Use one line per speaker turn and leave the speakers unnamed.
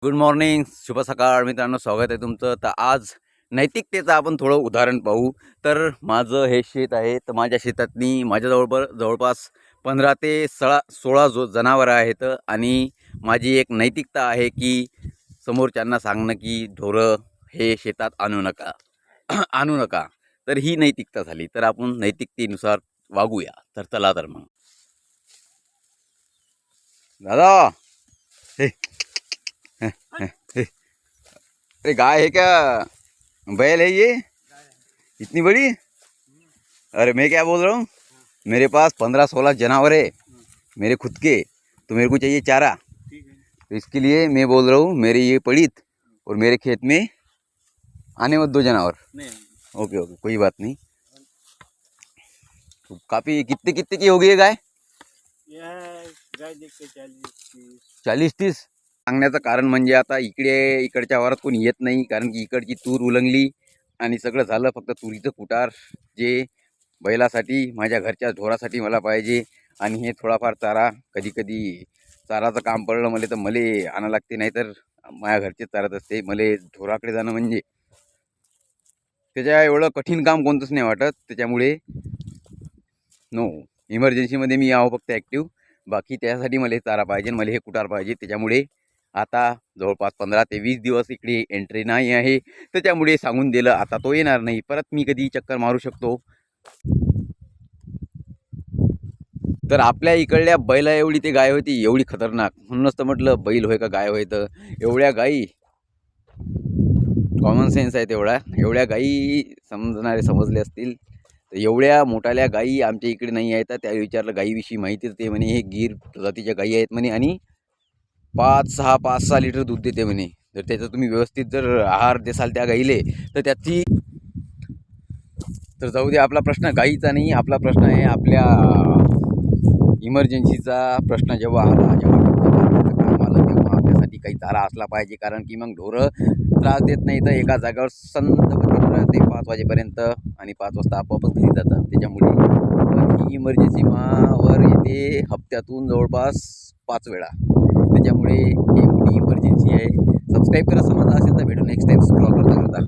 Good morning, शुभ सकाळ मित्रांनो. स्वागत आहे तुमचं. तर आज नैतिकतेचं आपण थोडं उदाहरण पाहू. तर माझं हे शेत आहे. तर माझ्या शेतातनी माझ्या जवळपास 15 ते 16 जनावरं आहेत. आणि माझी एक नैतिकता आहे की समोरच्यांना सांगणं की ढोरं हे शेतात आणू नका आणू नका. तर ही नैतिकता झाली. तर आपण नैतिकतेनुसार वागूया. तर चला तर मग दादा, हे अरे गाय है क्या, बैल है ये इतनी बड़ी? अरे मैं क्या बोल रहा हूँ, मेरे पास 15-16 जानवर है मेरे खुद के. तो मेरे को चाहिए चारा. तो इसके लिए मैं बोल रहा हूँ मेरे ये पड़ित और मेरे खेत में आने मत दो जानवर. ओके ओके, कोई बात नहीं. तो काफ़ी कितने कितने की हो गई है गाय?
गाय देखते 40-30.
40-30. सांगण्याचं कारण म्हणजे आता इकडच्या वावरात कोणी येत नाही, कारण की इकडची तूर उलंगली आणि सगळं झालं. फक्त तुरीचं कुटार जे बैलासाठी माझ्या घरच्या ढोरासाठी मला पाहिजे. आणि हे थोडाफार चारा, कधी कधी चाराचं काम पडलं मला तर मला आणावं लागते, नाहीतर माझ्या घरचे चारत असते. मला ढोराकडे जाणं म्हणजे त्याच्या एवढं कठीण काम कोणतंच नाही वाटत. त्याच्यामुळे नो, इमर्जन्सीमध्ये मी आहो फक्त ॲक्टिव्ह. बाकी त्यासाठी मला चारा पाहिजे, मला हे कुटार पाहिजे. त्याच्यामुळे आता जवळपास 15 ते 20 दिवस इकडे एंट्री नाही आहे. त्याच्यामुळे सांगून दिलं आता तो येणार नाही. परत मी कधी चक्कर मारू शकतो. तर आपल्या इकडल्या बैला एवढी ते गाय होती, एवढी खतरनाक. म्हणूनच तर म्हटलं बैल होय का गाय होय. तर एवढ्या गाई, कॉमन सेन्स आहे एवढ्या गाई समजले असतील. तर एवढ्या मोठाल्या गाई आमच्या इकडे नाही आहेत. त्या विचारलं गाईविषयी माहिती, तर ते म्हणे हे गीर जातीच्या गाई आहेत म्हणे आणि 5-6 लिटर दूध देते म्हणे. जर त्याचा तुम्ही व्यवस्थित जर आहार देसाल त्या गाईले तर त्याची. तर जाऊ दे, आपला प्रश्न गाईचा नाही, आपला प्रश्न आहे आपल्या इमर्जन्सीचा प्रश्न. जेव्हा काम आलं तेव्हा आपल्यासाठी काही चारा असला पाहिजे, कारण की मग ढोरं त्रास देत नाही. तर एका जागेवर संतपणे राहते 5 वाजेपर्यंत आणि 5 वाजता आपोआपच घरी जातात. त्याच्यामुळे ही इमर्जन्सी मावर येते हप्त्यातून जवळपास 5 वेळा. त्याच्यामुळे ही मोठी इमर्जन्सी आहे. सबस्क्राईब करा समजलं असेल तर. भेटू नेक्स्ट टाइम स्क्रॉल करता.